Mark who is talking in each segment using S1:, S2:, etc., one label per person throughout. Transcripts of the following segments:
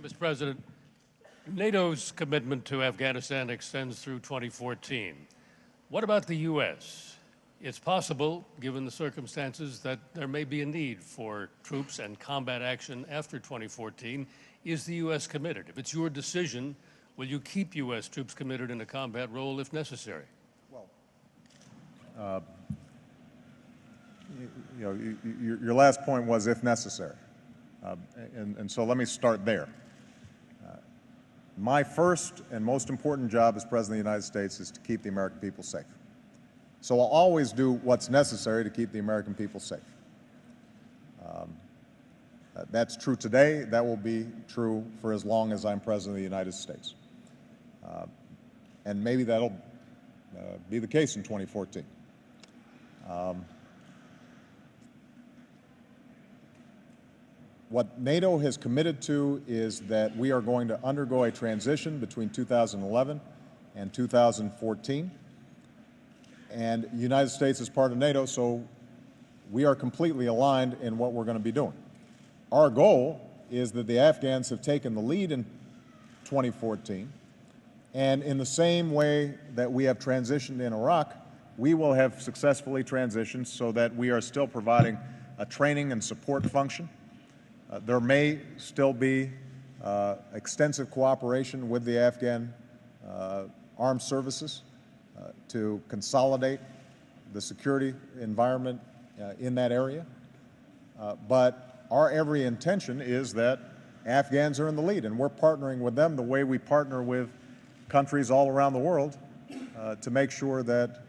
S1: Mr. President, NATO's commitment to Afghanistan extends through 2014. What about the U.S.? It's possible, given the circumstances, that there may be a need for troops and combat action after 2014. Is the U.S. committed? If it's your decision, will you keep U.S. troops committed in a combat role if necessary?
S2: Well, your last point was if necessary. And so let me start there. My first and most important job as President of the United States is to keep the American people safe. So I'll always do what's necessary to keep the American people safe. That's true today. That will be true for as long as I'm President of the United States. And maybe that'll be the case in 2014. What NATO has committed to is that we are going to undergo a transition between 2011 and 2014. And the United States is part of NATO, so we are completely aligned in what we're going to be doing. Our goal is that the Afghans have taken the lead in 2014, and in the same way that we have transitioned in Iraq, we will have successfully transitioned so that we are still providing a training and support function. There may still be extensive cooperation with the Afghan armed services to consolidate the security environment in that area. But our every intention is that Afghans are in the lead, and we're partnering with them the way we partner with countries all around the world to make sure that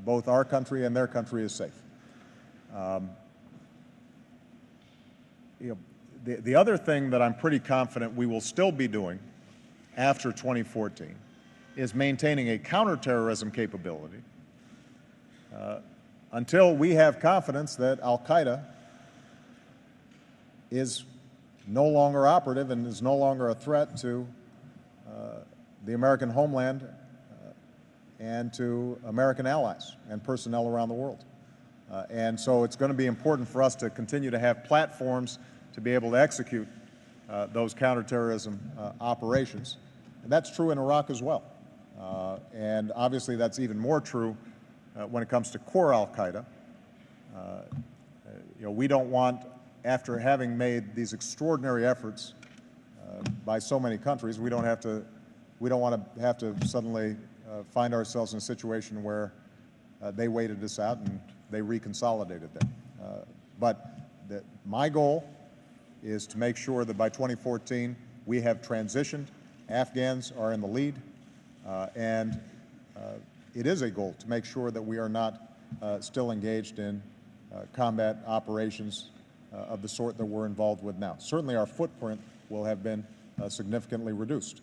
S2: both our country and their country is safe. The other thing that I'm pretty confident we will still be doing after 2014 is maintaining a counterterrorism capability until we have confidence that al-Qaeda is no longer operative and is no longer a threat to the American homeland and to American allies and personnel around the world. And so it's going to be important for us to continue to have platforms to be able to execute those counterterrorism operations. And that's true in Iraq as well. And obviously that's even more true when it comes to core al-Qaeda. We don't want, after having made these extraordinary efforts by so many countries, we don't want to have to suddenly find ourselves in a situation where they waited us out and they reconsolidated them. But my goal is to make sure that by 2014 we have transitioned, Afghans are in the lead, and it is a goal to make sure that we are not still engaged in combat operations of the sort that we're involved with now. Certainly our footprint will have been significantly reduced.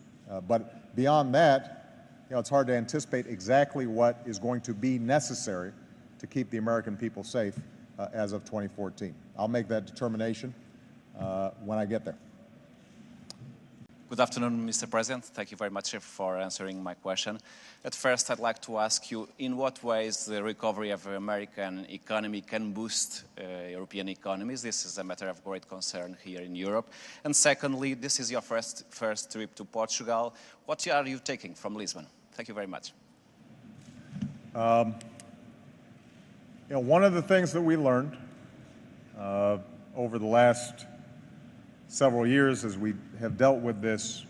S2: But beyond that, it's hard to anticipate exactly what is going to be necessary to keep the American people safe as of 2014. I'll make that determination when I get there.
S3: Good afternoon, Mr. President. Thank you very much for answering my question. At first, I'd like to ask you, in what ways the recovery of the American economy can boost European economies? This is a matter of great concern here in Europe. And secondly, this is your first trip to Portugal. What are you taking from Lisbon? Thank you very much.
S2: One of the things that we learned over the last several years as we have dealt with this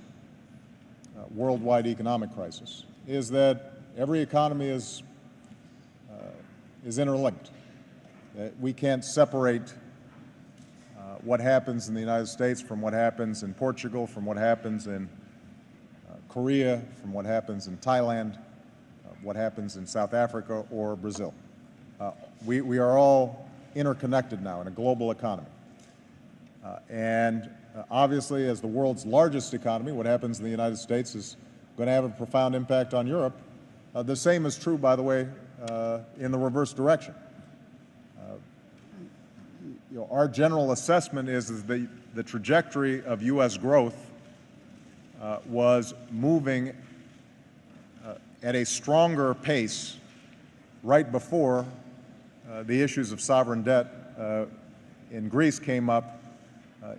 S2: worldwide economic crisis is that every economy is interlinked. We can't separate what happens in the United States from what happens in Portugal, from what happens in Korea, from what happens in Thailand, what happens in South Africa or Brazil. We are all interconnected now in a global economy. And obviously, as the world's largest economy, what happens in the United States is going to have a profound impact on Europe. The same is true, by the way, in the reverse direction. Our general assessment is that the trajectory of U.S. growth was moving at a stronger pace right before the issues of sovereign debt in Greece came up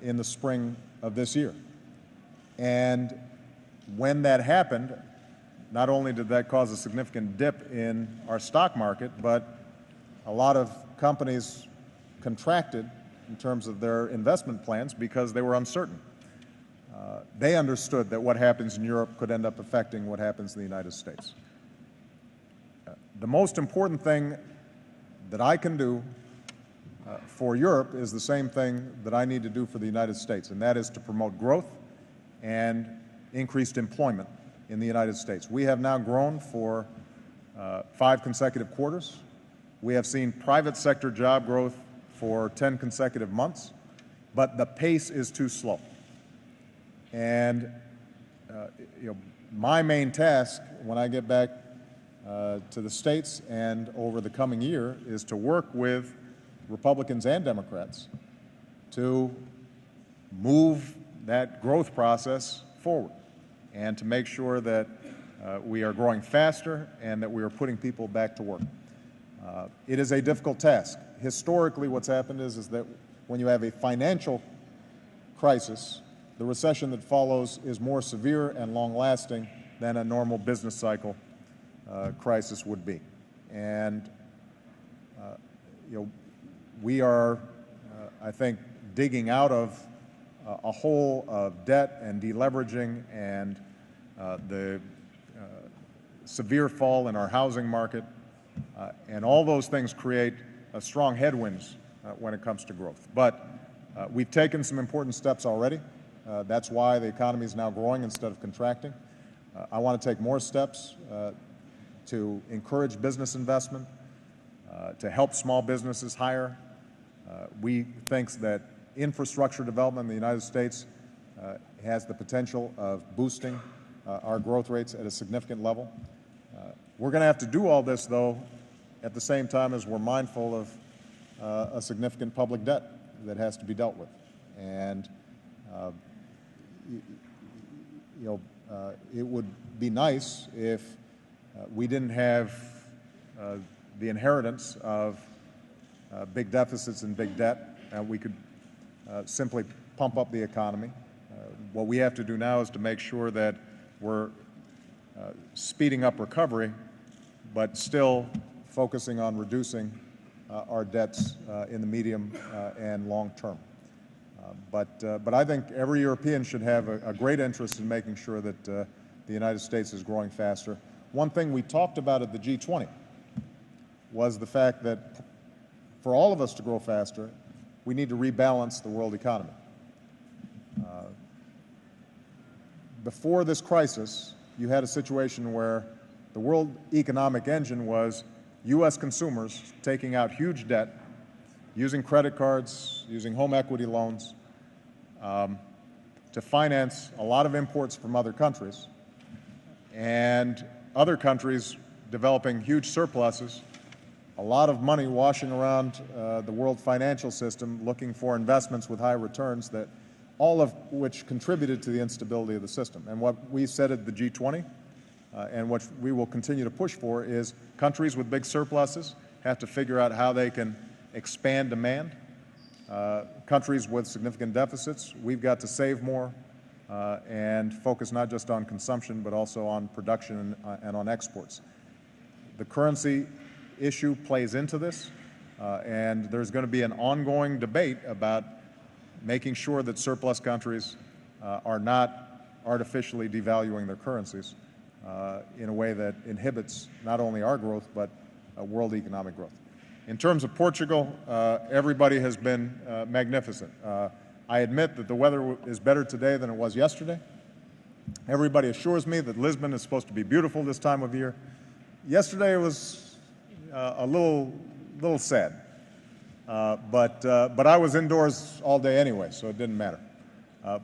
S2: in the spring of this year. And when that happened, not only did that cause a significant dip in our stock market, but a lot of companies contracted in terms of their investment plans because they were uncertain. They understood that what happens in Europe could end up affecting what happens in the United States. The most important thing that I can do for Europe is the same thing that I need to do for the United States, and that is to promote growth and increased employment in the United States. We have now grown for 5 consecutive quarters. We have seen private sector job growth for 10 consecutive months, but the pace is too slow. And my main task when I get back to the States and over the coming year is to work with Republicans and Democrats to move that growth process forward and to make sure that we are growing faster and that we are putting people back to work. It is a difficult task. Historically, what's happened is that when you have a financial crisis, the recession that follows is more severe and long-lasting than a normal business cycle crisis would be. And we are, I think, digging out of a hole of debt and deleveraging and the severe fall in our housing market, and all those things create strong headwinds when it comes to growth. But we've taken some important steps already. That's why the economy is now growing instead of contracting. I want to take more steps to encourage business investment, to help small businesses hire. We think that infrastructure development in the United States has the potential of boosting our growth rates at a significant level. We're going to have to do all this, though, at the same time as we're mindful of a significant public debt that has to be dealt with. And it would be nice if we didn't have the inheritance of big deficits and big debt, and we could simply pump up the economy. What we have to do now is to make sure that we're speeding up recovery, but still focusing on reducing our debts in the medium and long term. But I think every European should have a great interest in making sure that the United States is growing faster. One thing we talked about at the G20 was the fact that for all of us to grow faster, we need to rebalance the world economy. Before this crisis, you had a situation where the world economic engine was U.S. consumers taking out huge debt, using credit cards, using home equity loans to finance a lot of imports from other countries, and other countries developing huge surpluses, a lot of money washing around the world financial system looking for investments with high returns, that all of which contributed to the instability of the system. And what we said at the G20 and what we will continue to push for is countries with big surpluses have to figure out how they can expand demand. Countries with significant deficits, we've got to save more and focus not just on consumption but also on production and on exports. The currency issue plays into this, and there's going to be an ongoing debate about making sure that surplus countries are not artificially devaluing their currencies in a way that inhibits not only our growth but world economic growth. In terms of Portugal, everybody has been magnificent. I admit that the weather is better today than it was yesterday. Everybody assures me that Lisbon is supposed to be beautiful this time of year. Yesterday it was a little sad, but I was indoors all day anyway, so it didn't matter.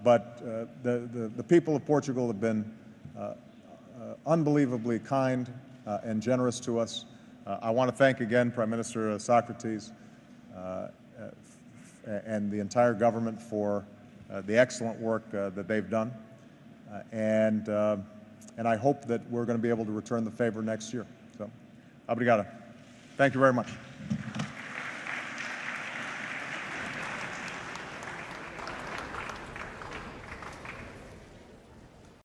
S2: But the people of Portugal have been unbelievably kind and generous to us. I want to thank again Prime Minister Socrates and the entire government for the excellent work that they've done, and I hope that we're going to be able to return the favor next year. So, obrigado. Thank you very much.